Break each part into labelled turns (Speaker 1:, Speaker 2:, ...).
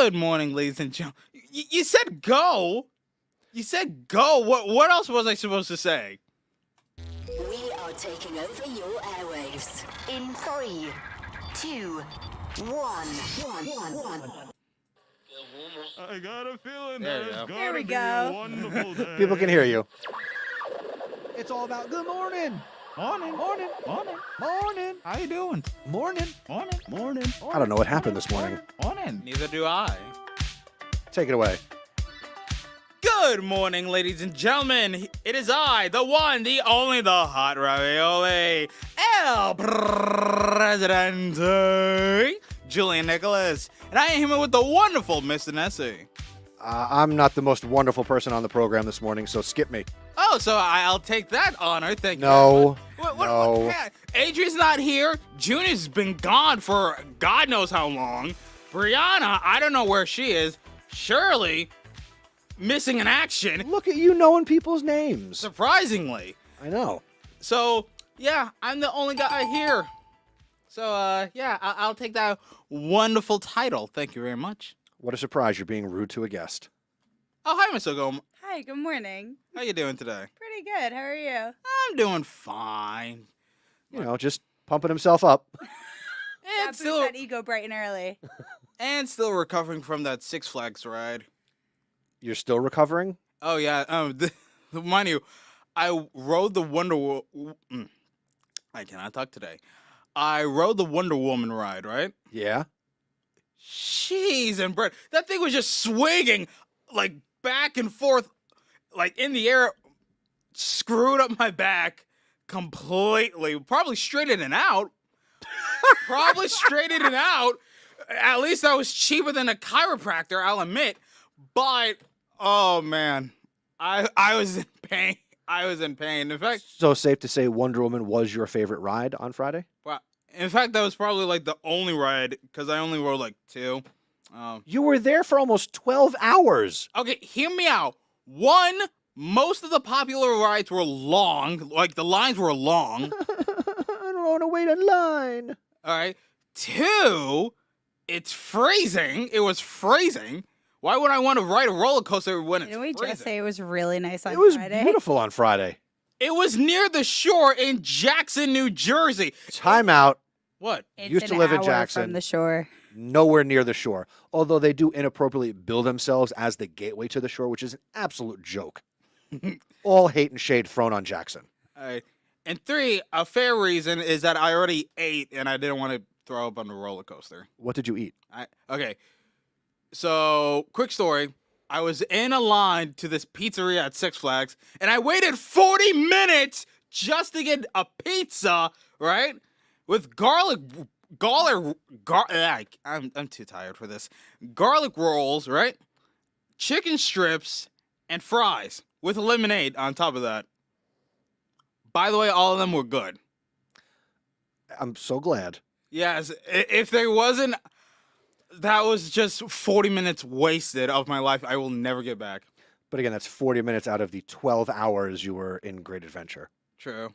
Speaker 1: Good morning, ladies and gentlemen. You said go. You said go. What else was I supposed to say?
Speaker 2: We are taking over your airwaves in 3, 2, 1.
Speaker 3: I got a feeling
Speaker 1: There
Speaker 3: that
Speaker 1: you
Speaker 3: it's
Speaker 1: go.
Speaker 3: gonna
Speaker 4: There we
Speaker 3: be
Speaker 4: go.
Speaker 3: a wonderful day.
Speaker 5: People can hear you. It's all about good morning.
Speaker 1: Morning.
Speaker 5: Morning.
Speaker 1: Morning.
Speaker 5: Morning.
Speaker 1: How you doing?
Speaker 5: Morning.
Speaker 1: Morning.
Speaker 3: Morning.
Speaker 5: I don't know what happened this morning.
Speaker 1: Morning. Neither do I.
Speaker 5: Take it away.
Speaker 1: Good morning, ladies and gentlemen. It is I, the one, the only, the hot ravioli, El Presidente, Julian Nicholas, and I am here with the wonderful Mr. Nessie.
Speaker 5: I'm not the most wonderful person on the program this morning, so skip me.
Speaker 1: Oh, so I'll take that honor. Thank you.
Speaker 5: No.
Speaker 1: What, Adrian's not here. Junior's been gone for God knows how long. Brianna, I don't know where she is. Shirley, missing in action.
Speaker 5: Look at you knowing people's names.
Speaker 1: Surprisingly.
Speaker 5: I know.
Speaker 1: So, yeah, I'm the only guy here. So, yeah, I'll take that wonderful title. Thank you very much.
Speaker 5: What a surprise you're being rude to a guest.
Speaker 1: Oh, hi, Mr. Gom.
Speaker 4: Hi, good morning.
Speaker 1: How you doing today?
Speaker 4: Pretty good. How are you?
Speaker 1: I'm doing fine.
Speaker 5: You know, just pumping himself up.
Speaker 4: Yeah,
Speaker 1: And
Speaker 4: boost
Speaker 1: still,
Speaker 4: that ego bright and early.
Speaker 1: and still recovering from that Six Flags ride.
Speaker 5: You're still recovering?
Speaker 1: Oh yeah. Mind you, I rode the I cannot talk today. I rode the Wonder Woman ride, right?
Speaker 5: Yeah.
Speaker 1: Jeez, and Brett, that thing was just swinging like back and forth, like in the air. Screwed up my back completely. Probably straightened it out. At least that was cheaper than a chiropractor, I'll admit. But oh man, I was in pain. In fact,
Speaker 5: So safe to say Wonder Woman was your favorite ride on Friday?
Speaker 1: that was probably like the only ride because I only rode like 2.
Speaker 5: You were there for almost 12 hours.
Speaker 1: Okay, hear me out. One, most of the popular rides were long, like the lines were long.
Speaker 5: I don't want to wait in line.
Speaker 1: All right. 2, it's freezing. It was freezing. Why would I want to ride a roller coaster when it's
Speaker 4: Didn't we
Speaker 1: freezing?
Speaker 4: just say it was really nice on
Speaker 5: It was
Speaker 4: Friday?
Speaker 5: beautiful on Friday.
Speaker 1: It was near the shore in Jackson, New Jersey.
Speaker 5: Time out.
Speaker 1: What?
Speaker 4: It's
Speaker 5: Used to
Speaker 4: an
Speaker 5: live in
Speaker 4: hour
Speaker 5: Jackson.
Speaker 4: from the shore.
Speaker 5: Nowhere near the shore. Although they do inappropriately bill themselves as the gateway to the shore, which is an absolute joke. All hate and shade thrown on Jackson.
Speaker 1: All right. And 3, a fair reason is that I already ate and I didn't want to throw up on the roller coaster.
Speaker 5: What did you eat?
Speaker 1: Okay. So, quick story. I was in a line to this pizzeria at Six Flags, and I waited 40 minutes just to get a pizza, right? With I'm too tired for this. Garlic rolls, right? Chicken strips and fries with lemonade on top of that. By the way, all of them were good.
Speaker 5: I'm so glad.
Speaker 1: Yes, if there wasn't, that was just 40 minutes wasted of my life I will never get back.
Speaker 5: But again, that's 40 minutes out of the 12 hours you were in Great Adventure.
Speaker 1: True.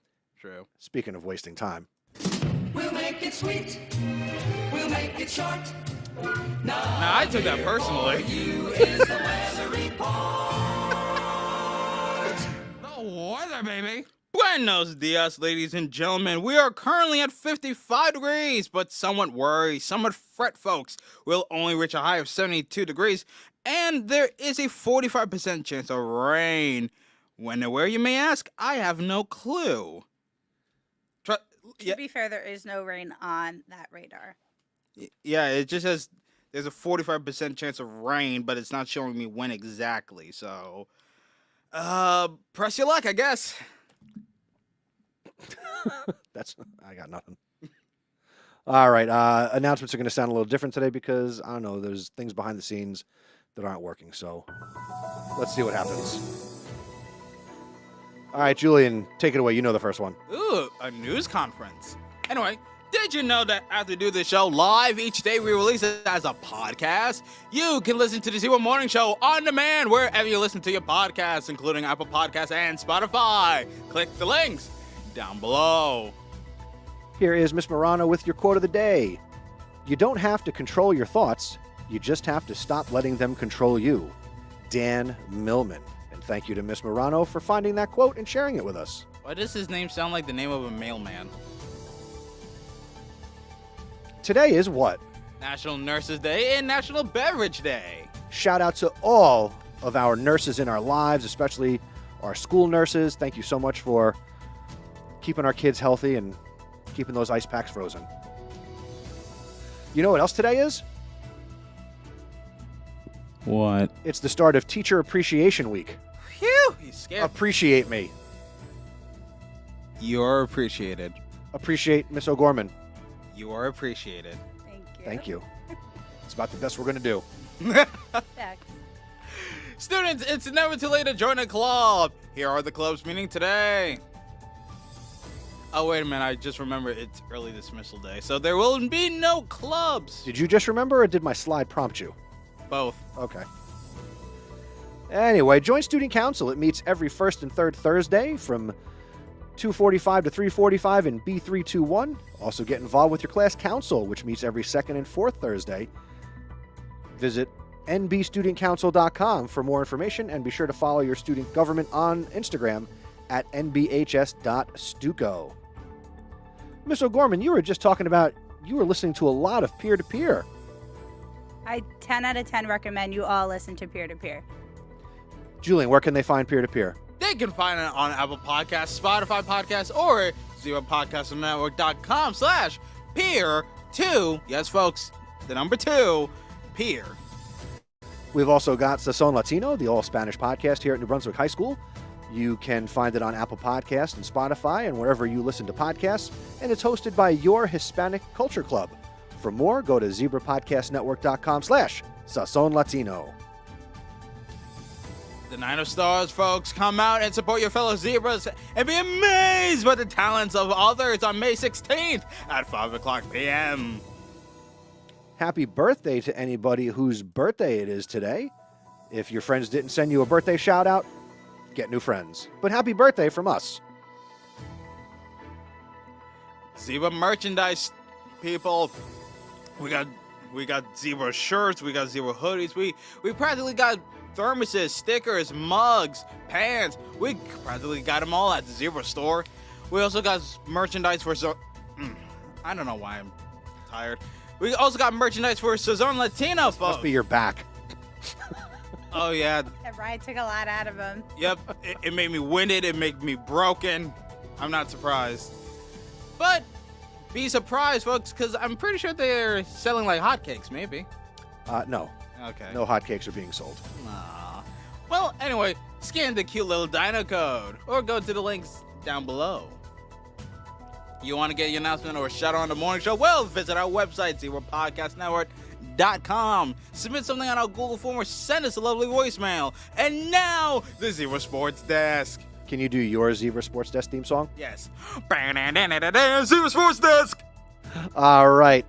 Speaker 5: Speaking of wasting time.
Speaker 6: We'll make it sweet. We'll make it short.
Speaker 1: Now, I took that personally.
Speaker 6: You is the weather report.
Speaker 1: The weather, baby. Buenos dias, ladies and gentlemen. We are currently at 55 degrees, but somewhat worry, somewhat fret, folks. We'll only reach a high of 72 degrees, and there is a 45% chance of rain. When and where, you may ask? I have no clue.
Speaker 4: To be fair, there is no rain on that radar.
Speaker 1: Yeah, it just says there's a 45% chance of rain, but it's not showing me when exactly. So, press your luck, I guess.
Speaker 5: I got nothing. All right. Announcements are going to sound a little different today because, I don't know, there's things behind the scenes that aren't working. So let's see what happens. All right, Julian, take it away. You know the first one.
Speaker 1: Ooh, a news conference. Anyway, did you know that after we do this show live each day, we release it as a podcast? You can listen to the Zero Morning Show on demand wherever you listen to your podcasts, including Apple Podcasts and Spotify. Click the links down below.
Speaker 5: Here is Miss Morano with your quote of the day. You don't have to control your thoughts. You just have to stop letting them control you. Dan Millman. And thank you to Miss Morano for finding that quote and sharing it with us.
Speaker 1: Why does his name sound like the name of a mailman?
Speaker 5: Today is what?
Speaker 1: National Nurses Day and National Beverage Day.
Speaker 5: Shout out to all of our nurses in our lives, especially our school nurses. Thank you so much for keeping our kids healthy and keeping those ice packs frozen. You know what else today is?
Speaker 3: What?
Speaker 5: It's the start of Teacher Appreciation Week.
Speaker 1: Phew, he's scared.
Speaker 5: Appreciate me.
Speaker 1: You're appreciated.
Speaker 5: Appreciate Miss O'Gorman.
Speaker 1: You are appreciated.
Speaker 4: Thank you.
Speaker 5: Thank you. It's about the best we're going to do.
Speaker 4: Thanks.
Speaker 1: Students, it's never too late to join a club. Here are the clubs meeting today. Oh, wait a minute. I just remembered it's early dismissal day, so there will be no clubs.
Speaker 5: Did you just remember, or did my slide prompt you?
Speaker 1: Both.
Speaker 5: Okay. Anyway, join Student Council. It meets every first and third Thursday from 2:45 to 3:45 in B321. Also get involved with your class council, which meets every second and fourth Thursday. Visit nbstudentcouncil.com for more information, and be sure to follow your student government on Instagram at nbhs.stuco. Miss O'Gorman, you were just talking about you were listening to a lot of peer-to-peer.
Speaker 4: I 10 out of 10 recommend you all listen to peer-to-peer.
Speaker 5: Julian, where can they find peer-to-peer?
Speaker 1: They can find it on Apple Podcasts, Spotify Podcasts, or ZeroPodcastNetwork.com/peer2. Yes, folks, the number 2, peer.
Speaker 5: We've also got Sazon Latino, the all-Spanish podcast here at New Brunswick High School. You can find it on Apple Podcasts and Spotify and wherever you listen to podcasts, and it's hosted by your Hispanic Culture Club. For more, go to ZebraPodcastNetwork.com/Sazon Latino.
Speaker 1: The 9 of Stars, folks, come out and support your fellow zebras and be amazed by the talents of others on May 16th at 5 o'clock p.m.
Speaker 5: Happy birthday to anybody whose birthday it is today. If your friends didn't send you a birthday shout-out, get new friends. But happy birthday from us.
Speaker 1: Zebra merchandise, people. We got zebra shirts, we got zebra hoodies, we practically got thermoses, stickers, mugs, pants. We practically got them all at the Zebra store. We also got merchandise for I don't know why I'm tired. We also got merchandise for Sazon Latino, folks.
Speaker 5: Must be your back.
Speaker 1: Oh yeah.
Speaker 4: That ride took a lot out of him.
Speaker 1: Yep. It made me winded. It made me broken. I'm not surprised. But be surprised, folks, because I'm pretty sure they're selling like hotcakes, maybe.
Speaker 5: No.
Speaker 1: Okay.
Speaker 5: No hotcakes are being sold.
Speaker 1: Aw. Well, anyway, scan the cute little dino code or go to the links down below. You want to get your announcement or a shout out on the morning show? Well, visit our website, ZebraPodcastNetwork.com. Submit something on our Google form or send us a lovely voicemail. And now, the Zebra Sports Desk.
Speaker 5: Can you do your Zebra Sports Desk theme song?
Speaker 1: Yes. Zebra Sports Desk.
Speaker 5: All right.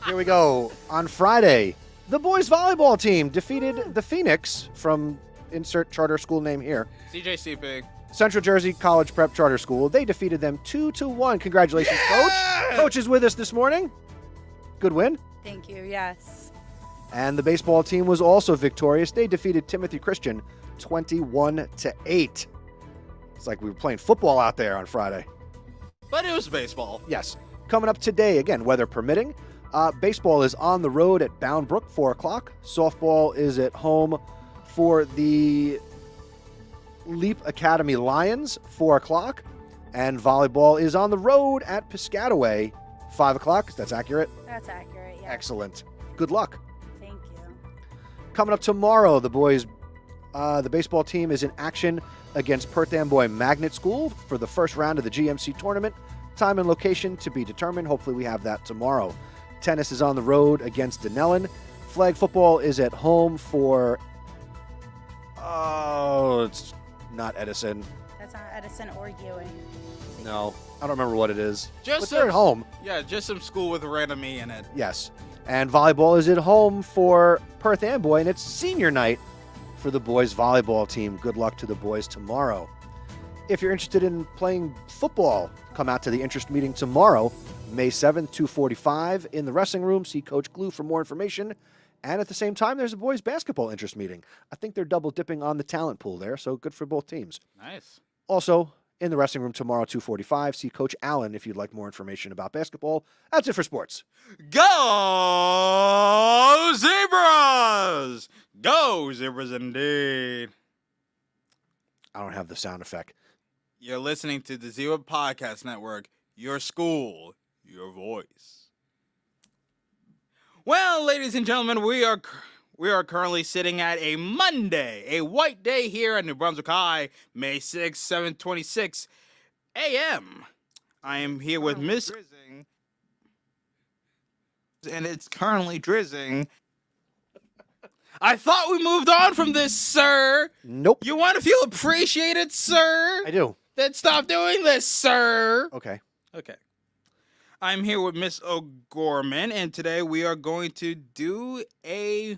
Speaker 5: Here we go. On Friday, the boys volleyball team defeated the Phoenix from insert charter school name here.
Speaker 1: CJCP.
Speaker 5: Central Jersey College Prep Charter School. They defeated them 2-1. Congratulations, Coach. Coach is with us this morning. Good win.
Speaker 4: Thank you, yes.
Speaker 5: And the baseball team was also victorious. They defeated Timothy Christian 21-8. It's like we were playing football out there on Friday.
Speaker 1: But it was baseball.
Speaker 5: Yes. Coming up today, again, weather permitting. Baseball is on the road at Bound Brook, 4 o'clock. Softball is at home for the Leap Academy Lions, 4 o'clock. And volleyball is on the road at Piscataway, 5 o'clock. That's accurate?
Speaker 4: That's accurate, yeah.
Speaker 5: Excellent. Good luck.
Speaker 4: Thank you.
Speaker 5: Coming up tomorrow, the baseball team is in action against Perth Amboy Magnet School for the first round of the GMC tournament. Time and location to be determined. Hopefully we have that tomorrow. Tennis is on the road against Denellen. Flag football is at home for... Oh, it's not Edison.
Speaker 4: That's not Edison or Ewing.
Speaker 5: No, I don't remember what it is.
Speaker 1: Just
Speaker 5: But they're at home.
Speaker 1: Yeah, just some school with random E in it.
Speaker 5: Yes. And volleyball is at home for Perth Amboy, and it's senior night for the boys volleyball team. Good luck to the boys tomorrow. If you're interested in playing football, come out to the interest meeting tomorrow, May 7th, 2:45 in the wrestling room. See Coach Glue for more information. And at the same time, there's a boys basketball interest meeting. I think they're double dipping on the talent pool there, so good for both teams.
Speaker 1: Nice.
Speaker 5: Also, in the wrestling room tomorrow, 2:45, see Coach Allen if you'd like more information about basketball. That's it for sports.
Speaker 1: Go Zebras! Go Zebras indeed.
Speaker 5: I don't have the sound effect.
Speaker 1: You're listening to the Zebra Podcast Network. Your school, your voice. Well, ladies and gentlemen, we are currently sitting at a Monday, a white day here at New Brunswick High, May 6, 7:26 a.m. I am here with Miss Drizzing, and it's currently drizzing. I thought we moved on from this, sir.
Speaker 5: Nope.
Speaker 1: You want to feel appreciated, sir?
Speaker 5: I do.
Speaker 1: Then stop doing this, sir.
Speaker 5: Okay.
Speaker 1: Okay. I'm here with Miss O'Gorman, and today we are going to do a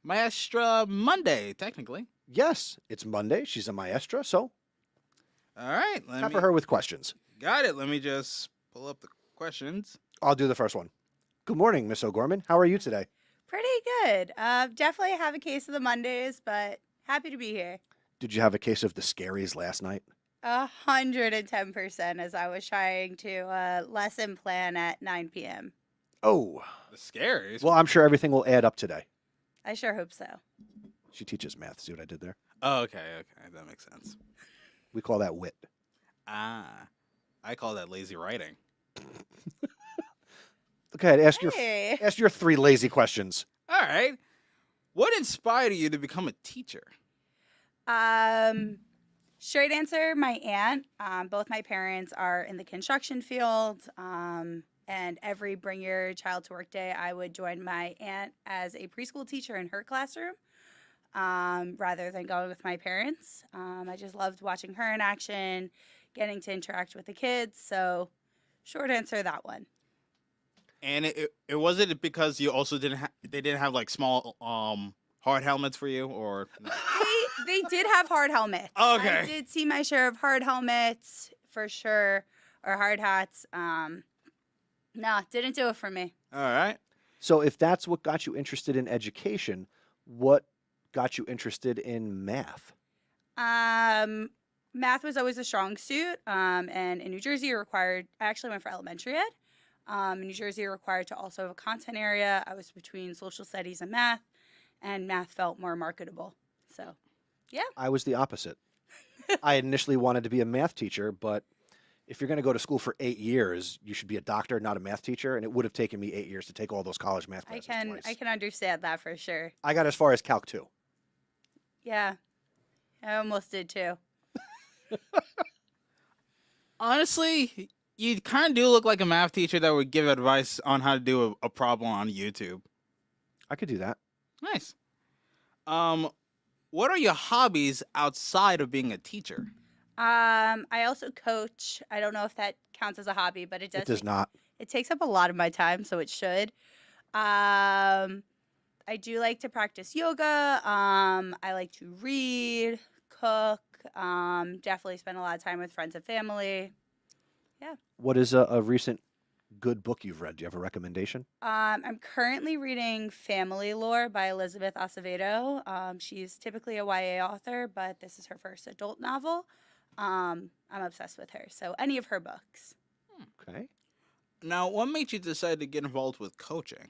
Speaker 1: Maestra Monday, technically.
Speaker 5: Yes, it's Monday. She's a maestra, so
Speaker 1: All right.
Speaker 5: pepper her with questions.
Speaker 1: Got it. Let me just pull up the questions.
Speaker 5: I'll do the first one. Good morning, Miss O'Gorman. How are you today?
Speaker 4: Pretty good. Definitely have a case of the Mondays, but happy to be here.
Speaker 5: Did you have a case of the scaries last night?
Speaker 4: 110% as I was trying to lesson plan at 9 p.m.
Speaker 5: Oh.
Speaker 1: The scaries.
Speaker 5: Well, I'm sure everything will add up today.
Speaker 4: I sure hope so.
Speaker 5: She teaches math. See what I did there?
Speaker 1: Oh, okay. That makes sense.
Speaker 5: We call that wit.
Speaker 1: Ah, I call that lazy writing.
Speaker 5: Okay, ask
Speaker 4: Hey.
Speaker 5: your 3 lazy questions.
Speaker 1: All right. What inspired you to become a teacher?
Speaker 4: Straight answer, my aunt. Both my parents are in the construction field. And every Bring Your Child to Work Day, I would join my aunt as a preschool teacher in her classroom rather than going with my parents. I just loved watching her in action, getting to interact with the kids. So short answer, that one.
Speaker 1: And it wasn't it because you also they didn't have like small hard helmets for you, or no?
Speaker 4: They did have hard helmets.
Speaker 1: Okay.
Speaker 4: I did see my share of hard helmets for sure, or hard hats. No, didn't do it for me.
Speaker 1: All right.
Speaker 5: So if that's what got you interested in education, what got you interested in math?
Speaker 4: Math was always a strong suit. And in New Jersey, I actually went for elementary ed. In New Jersey, you're required to also have a content area. I was between social studies and math felt more marketable. So, yeah.
Speaker 5: I was the opposite. I initially wanted to be a math teacher, but if you're going to go to school for 8 years, you should be a doctor, not a math teacher. And it would have taken me 8 years to take all those college math classes twice.
Speaker 4: I can understand that for sure.
Speaker 5: I got as far as Calc 2.
Speaker 4: Yeah, I almost did too.
Speaker 1: Honestly, you kind of do look like a math teacher that would give advice on how to do a problem on YouTube.
Speaker 5: I could do that.
Speaker 1: Nice. What are your hobbies outside of being a teacher?
Speaker 4: I also coach. I don't know if that counts as a hobby, but it does.
Speaker 5: It does not.
Speaker 4: It takes up a lot of my time, so it should. I do like to practice yoga. I like to read, cook. Definitely spend a lot of time with friends and family. Yeah.
Speaker 5: What is a recent good book you've read? Do you have a recommendation?
Speaker 4: I'm currently reading Family Lore by Elizabeth Acevedo. She's typically a YA author, but this is her first adult novel. I'm obsessed with her. So any of her books.
Speaker 5: Okay.
Speaker 1: Now, what made you decide to get involved with coaching?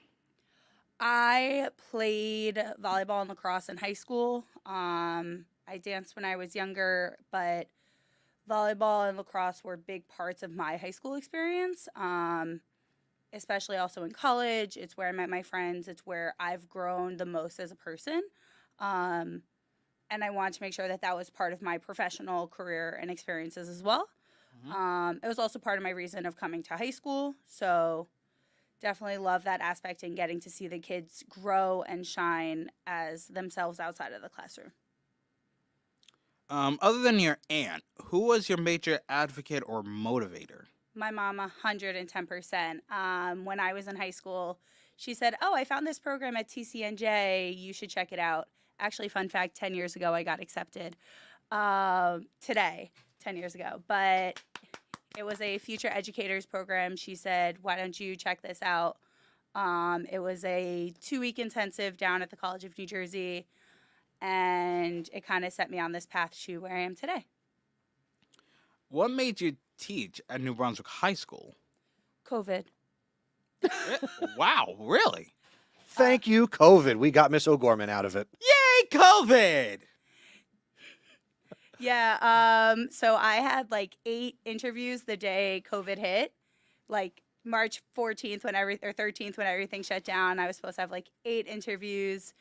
Speaker 4: I played volleyball and lacrosse in high school. I danced when I was younger, but volleyball and lacrosse were big parts of my high school experience, especially also in college. It's where I met my friends. It's where I've grown the most as a person. And I wanted to make sure that that was part of my professional career and experiences as well. It was also part of my reason of coming to high school. So definitely love that aspect and getting to see the kids grow and shine as themselves outside of the classroom.
Speaker 1: Other than your aunt, who was your major advocate or motivator?
Speaker 4: My mom, 110%. When I was in high school, she said, "Oh, I found this program at TCNJ. You should check it out." Actually, fun fact, 10 years ago, I got accepted. Today, 10 years ago. But it was a future educators program. She said, "Why don't you check this out?" It was a 2-week intensive down at the College of New Jersey, and it kind of set me on this path to where I am today.
Speaker 1: What made you teach at New Brunswick High School?
Speaker 4: COVID.
Speaker 1: Wow, really?
Speaker 5: Thank you, COVID. We got Miss O'Gorman out of it.
Speaker 1: Yay, COVID!
Speaker 4: Yeah, so I had like 8 interviews the day COVID hit, like March 14th or 13th when everything shut down. I was supposed to have like 8 interviews.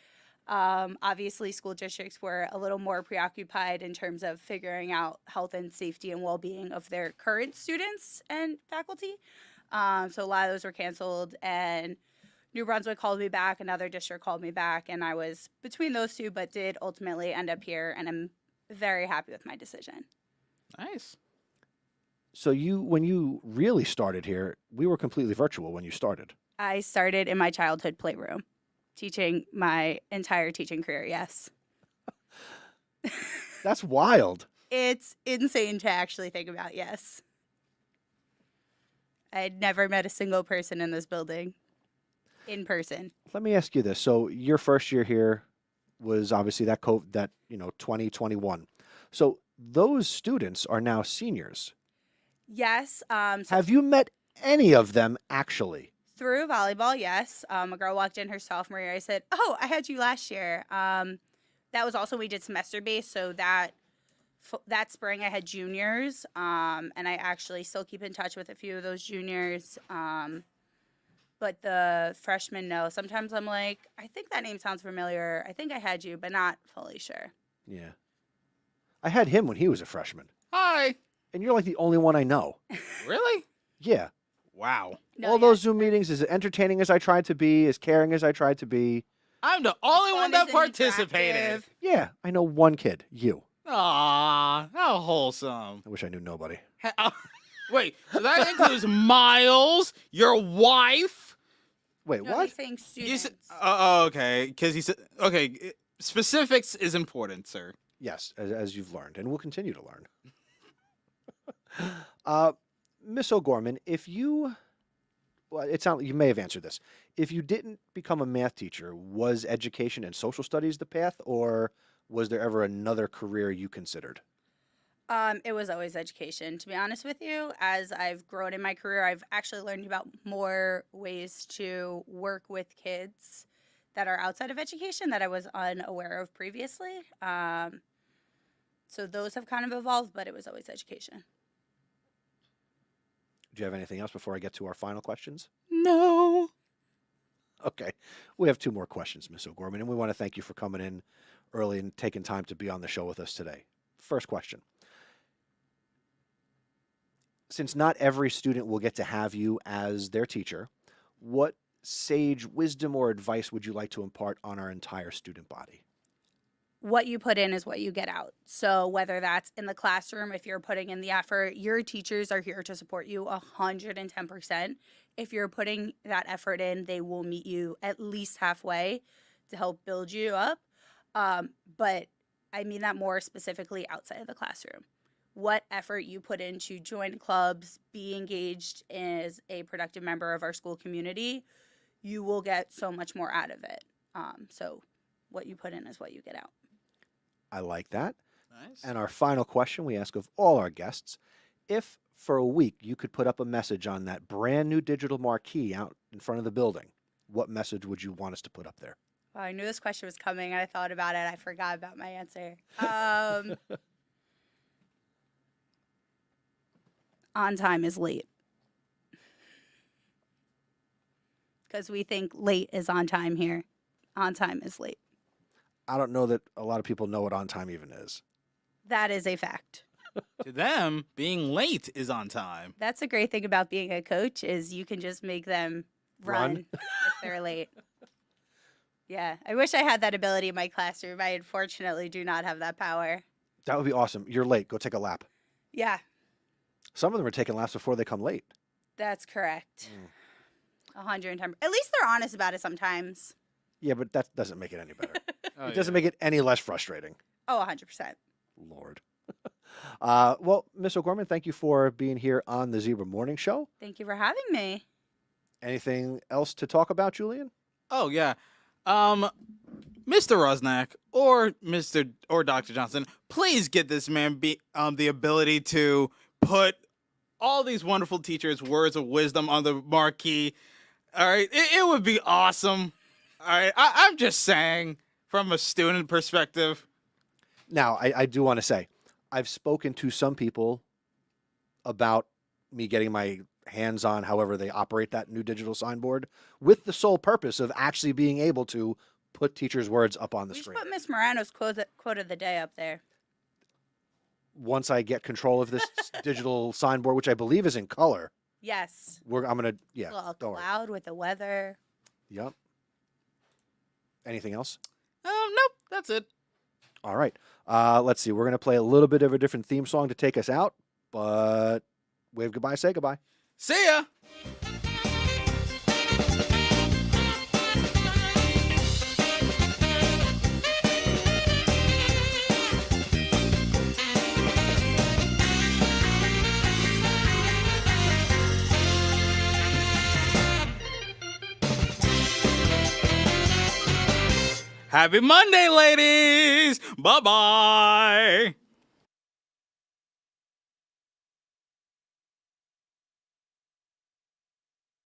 Speaker 4: Obviously, school districts were a little more preoccupied in terms of figuring out health and safety and well-being of their current students and faculty. So a lot of those were canceled, and New Brunswick called me back, another district called me back, and I was between those two, but did ultimately end up here, and I'm very happy with my decision.
Speaker 1: Nice.
Speaker 5: So when you really started here, we were completely virtual when you started.
Speaker 4: I started in my childhood playroom, teaching my entire teaching career, yes.
Speaker 5: That's wild.
Speaker 4: It's insane to actually think about, yes. I had never met a single person in this building in person.
Speaker 5: Let me ask you this. So your first year here was obviously that 2021. So those students are now seniors.
Speaker 4: Yes. So
Speaker 5: Have you met any of them actually?
Speaker 4: through volleyball, yes. A girl walked in her sophomore year. I said, "Oh, I had you last year." That was also, we did semester based, so that spring I had juniors, and I actually still keep in touch with a few of those juniors. But the freshmen, no. Sometimes I'm like, I think that name sounds familiar. I think I had you, but not fully sure.
Speaker 5: Yeah. I had him when he was a freshman.
Speaker 1: Hi.
Speaker 5: And you're like the only one I know.
Speaker 1: Really?
Speaker 5: Yeah.
Speaker 1: Wow.
Speaker 4: No,
Speaker 5: All
Speaker 4: yeah.
Speaker 5: those Zoom meetings, as entertaining as I tried to be, as caring as I tried to be.
Speaker 1: I'm the only
Speaker 4: Fun
Speaker 1: one that
Speaker 4: is
Speaker 1: participated.
Speaker 4: interactive.
Speaker 5: Yeah, I know one kid, you.
Speaker 1: Aw, how wholesome.
Speaker 5: I wish I knew nobody.
Speaker 1: Wait, so that includes Miles, your wife?
Speaker 5: Wait,
Speaker 4: No,
Speaker 5: what?
Speaker 4: he's saying
Speaker 1: You
Speaker 4: students.
Speaker 1: said, okay, because he said, okay, specifics is important, sir.
Speaker 5: Yes, as you've learned, and will continue to learn. Miss O'Gorman, it sounds you may have answered this. If you didn't become a math teacher, was education and social studies the path, or was there ever another career you considered?
Speaker 4: It was always education, to be honest with you. As I've grown in my career, I've actually learned about more ways to work with kids that are outside of education that I was unaware of previously. So those have kind of evolved, but it was always education.
Speaker 5: Do you have anything else before I get to our final questions?
Speaker 1: No.
Speaker 5: Okay. We have 2 more questions, Miss O'Gorman, and we want to thank you for coming in early and taking time to be on the show with us today. First question. Since not every student will get to have you as their teacher, what sage wisdom or advice would you like to impart on our entire student body?
Speaker 4: What you put in is what you get out. So whether that's in the classroom, if you're putting in the effort, your teachers are here to support you 110%. If you're putting that effort in, they will meet you at least halfway to help build you up. But I mean that more specifically outside of the classroom. What effort you put in to join clubs, be engaged as a productive member of our school community, you will get so much more out of it. So what you put in is what you get out.
Speaker 5: I like that.
Speaker 1: Nice.
Speaker 5: And our final question we ask of all our guests, if for a week you could put up a message on that brand new digital marquee out in front of the building, what message would you want us to put up there?
Speaker 4: Well, I knew this question was coming, and I thought about it. I forgot about my answer. On time is late. Because we think late is on time here. On time is late.
Speaker 5: I don't know that a lot of people know what on time even is.
Speaker 4: That is a fact.
Speaker 1: To them, being late is on time.
Speaker 4: That's a great thing about being a coach is you can just make them run if they're late. Yeah, I wish I had that ability in my classroom. I unfortunately do not have that power.
Speaker 5: That would be awesome. You're late. Go take a lap.
Speaker 4: Yeah,
Speaker 5: Some of them are taking laps before they come late.
Speaker 4: that's correct. 110. At least they're honest about it sometimes.
Speaker 5: Yeah, but that doesn't make it any better.
Speaker 1: Oh,
Speaker 5: It doesn't make it any less frustrating.
Speaker 4: Oh, 100%.
Speaker 5: Lord. Well, Miss O'Gorman, thank you for being here on the Zebra Morning Show.
Speaker 4: Thank you for having me.
Speaker 5: Anything else to talk about, Julian?
Speaker 1: Oh yeah. Mr. Rosnack or Dr. Johnson, please get this man the ability to put all these wonderful teachers' words of wisdom on the marquee. All right, it would be awesome. All right, I'm just saying from a student perspective.
Speaker 5: Now, I do want to say, I've spoken to some people about me getting my hands on however they operate that new digital signboard with the sole purpose of actually being able to put teachers' words up on the
Speaker 4: We should
Speaker 5: screen.
Speaker 4: put Miss Morano's quote of the day up there.
Speaker 5: Once I get control of this digital signboard, which I believe is in color,
Speaker 4: Yes.
Speaker 5: I'm gonna
Speaker 4: A little
Speaker 5: don't worry.
Speaker 4: cloud with the weather.
Speaker 5: Yep. Anything else?
Speaker 1: Nope, that's it.
Speaker 5: All right. Let's see. We're gonna play a little bit of a different theme song to take us out, but wave goodbye, say goodbye.
Speaker 1: See ya. Happy Monday, ladies. Bye-bye.